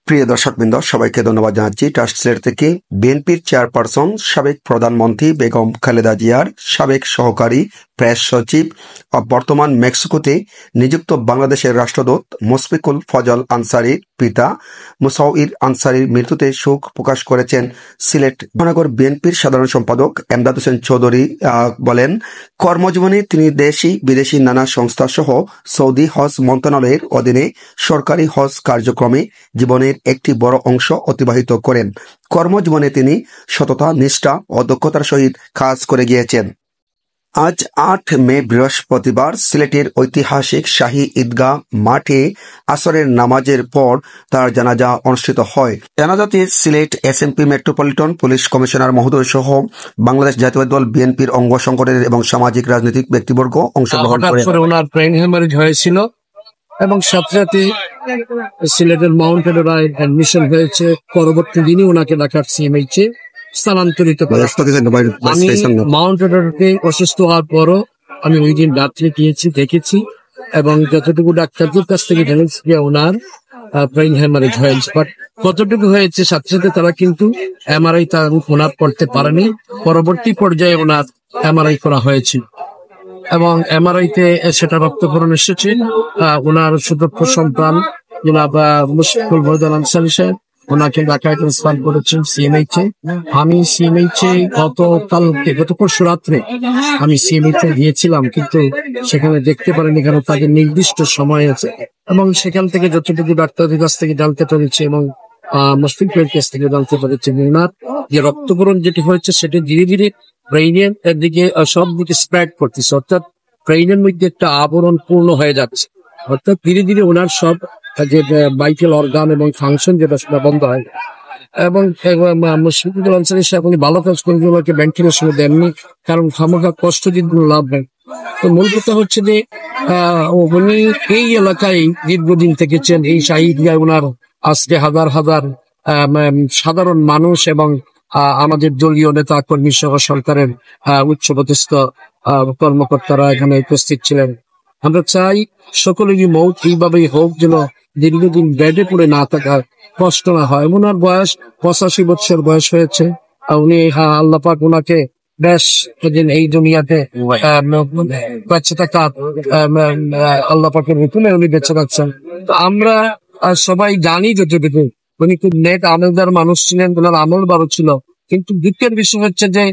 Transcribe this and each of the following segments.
প্রিয় দর্শকবৃন্দ, সবাইকে ধন্যবাদ জানাচ্ছি। ট্রাস্ট সিলেট থেকে বিএনপির চেয়ারপারসন সাবেক প্রধানমন্ত্রী বেগম খালেদা জিয়ার সাবেক সহকারী প্রেস সচিব ও বর্তমান মেক্সিকোতে নিযুক্ত বাংলাদেশের রাষ্ট্রদূত মুশফিকুল ফজল আনসারীর পিতা মুসাউইর আনসারীর মৃত্যুতে শোক প্রকাশ করেছেন সিলেট মহানগর বিএনপির সাধারণ সম্পাদক এমদাদ হোসেন চৌধুরী। বলেন, কর্মজীবনে তিনি দেশি বিদেশি নানা সংস্থা সহ সৌদি হজ মন্ত্রণালয়ের অধীনে সরকারি হজ কার্যক্রমে জীবনের একটি বড় অংশ অতিবাহিত করেন। কর্মজীবনে তিনি সততা, নিষ্ঠা ও দক্ষতার সহিত কাজ করে গিয়েছেন। আজ ৮ মে বৃহস্পতিবার সিলেটের ঐতিহাসিক শাহী ঈদগাহ মাঠে আসরের নামাজের পর তার জানাজা অনুষ্ঠিত হয়। জানাজাতে Sylhet SMP metropolitan police commissioner মহোদয় সহ বাংলাদেশ জাতীয় দল বিএনপির অঙ্গ সংগঠনের এবং সামাজিক রাজনৈতিক ব্যক্তিবর্গ অংশগ্রহণ করেন। ওনার ব্রেন হ্যামারেজ হয়েছিল এবং সাথে সাথে সিলেটের মাউন্ট এডোরায় অ্যাডমিশন হয়েছে। পরবর্তী দিনই ওনাকে ঢাকার সিএমএইচে স্থানান্তরিত করে। আমি মাউন্ট এডোরাতে অসুস্থ হওয়ার পরও আমি ওই দিন রাত্রে গিয়েছি, দেখেছি এবং যতটুকু ডাক্তারদের কাছ থেকে জেনেছি ওনার ব্রেন হ্যামারেজ হয়েছে। বাট কতটুকু হয়েছে সাথে সাথে তারা কিন্তু এমআরআই তার ওনার করতে পারেনি। পরবর্তী পর্যায়ে ওনার এমআরআই করা হয়েছিল এবং এমআরআইতে সেটা রক্তক্ষরণ এসেছে। ওনার সুদক্ষ সন্তান জনাব মুশফিকুল ফজল আনসারী সাহেব ওনাকে ঢাকায় ট্রান্সফার করেছেন সিএমএইচে। আমি সিএমএইচে গত পরশু রাত্রে আমি সিএমএইচে গিয়েছিলাম, কিন্তু সেখানে দেখতে পারিনি কারণ তাদের নির্দিষ্ট সময় আছে এবং সেখান থেকে যতটুকু ডাক্তারদের কাছ থেকে জানতে পেরেছি এবং মুশফিকুলের কাছ থেকে জানতে পেরেছি ওনার যে রক্তক্ষরণ যেটি হয়েছে সেটি ধীরে ধীরে ব্রেইনের দিকে সব দিকে স্প্রেড করতেছে, অর্থাৎ ব্রেইনের মধ্যে একটা আবরণ পূর্ণ হয়ে যাচ্ছে, অর্থাৎ ধীরে ধীরে ওনার সব যে ভাইটাল অর্গান এবং ফাংশন যেটা সেটা বন্ধ হয়। এবং মুশফিকুল আনসারী সাহেব উনি ভালো কাজ করে ওনাকে ভেন্টিলেশন দেননি, কারণ খামাখা কষ্ট দিয়ে লাভ নেই। তো মূল কথা হচ্ছে যে উনি এই এলাকায় দীর্ঘদিন থেকেছেন। এই শাহীদগায় ওনার আজকে হাজার হাজার সাধারণ মানুষ এবং আমাদের দলীয় নেতা কর্মী সহ সরকারের উচ্চপদস্থ কর্মকর্তারা এখানে উপস্থিত ছিলেন। আমরা চাই সকলেরই মৌত এইভাবেই হোক, যেন দীর্ঘদিন বেডে পড়ে না থাকার কষ্ট না হয়। ওনার বয়স 85 বছর বয়স হয়েছে। উনি আল্লাহ পাক ওনাকে বেশ এই দুনিয়াতে বেঁচে থাকা আল্লাহ পাকের হুকুমে উনি বেঁচে থাকছেন। তো আমরা সবাই জানি যতটুকু উনি খুব নেক আমলদার মানুষ ছিলেন, ওনার আমল বারো ছিল। কিন্তু দুঃখের বিষয় হচ্ছে যে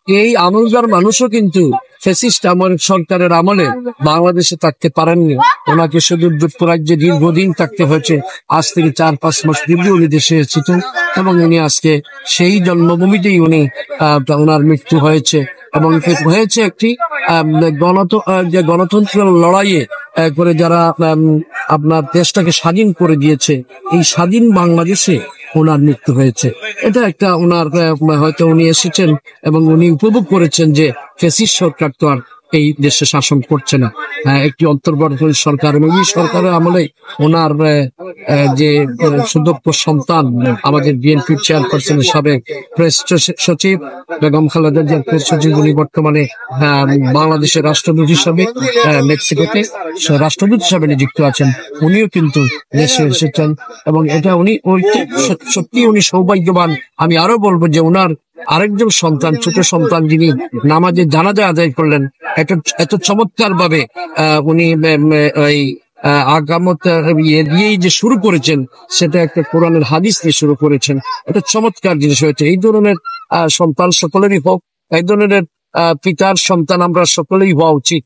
এই আমলদার মানুষও কিন্তু ফ্যাসিস্ট সরকারের আমলে বাংলাদেশে থাকতে পারেননি। ওনাকে শুধু যুক্তরাজ্যে দীর্ঘদিন থাকতে হয়েছে। আজ থেকে 4-5 মাস পূর্বে উনি দেশে এসেছেন এবং উনি আজকে সেই জন্মভূমিতেই ওনার মৃত্যু হয়েছে এবং হয়েছে একটি গণতন্ত্রের লড়াইয়ে করে যারা আপনার দেশটাকে স্বাধীন করে দিয়েছে। এই স্বাধীন বাংলাদেশে ওনার মৃত্যু হয়েছে। এটা একটা ওনার হয়তো উনি এসেছেন এবং উনি উপভোগ করেছেন যে ফ্যাসিস্ট সরকার তো আর এই দেশে শাসন করছে না, একটি অন্তর্বর্তী সরকার। এবং এই সরকারের আমলে ওনার যে সুদক্ষ সন্তান আমাদের বিএনপির চেয়ারপারসনের সাবেক প্রেস সচিব বেগম খালেদা জিয়ার প্রেস সচিব, উনি বর্তমানে বাংলাদেশের রাষ্ট্রদূত হিসাবে মেক্সিকোতে রাষ্ট্রদূত হিসাবে নিযুক্ত আছেন। উনিও কিন্তু দেশে এসেছেন এবং এটা উনি সত্যি উনি সৌভাগ্যবান। আমি আরো বলবো যে ওনার আরেকজন সন্তান, ছোট সন্তান, যিনি নামাজে জানাজা আদায় করলেন, এত চমৎকার ভাবে উনি ওই আগামত দিয়েই যে শুরু করেছেন, সেটা একটা কোরআনের হাদিস দিয়ে শুরু করেছেন। এটা চমৎকার জিনিস হয়েছে। এই ধরনের সন্তান সকলেরই হোক, এই ধরনের পিতার সন্তান আমরা সকলেই হওয়া উচিত।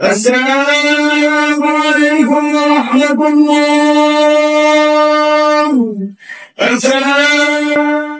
السلام عليكم ورحمة الله. السلام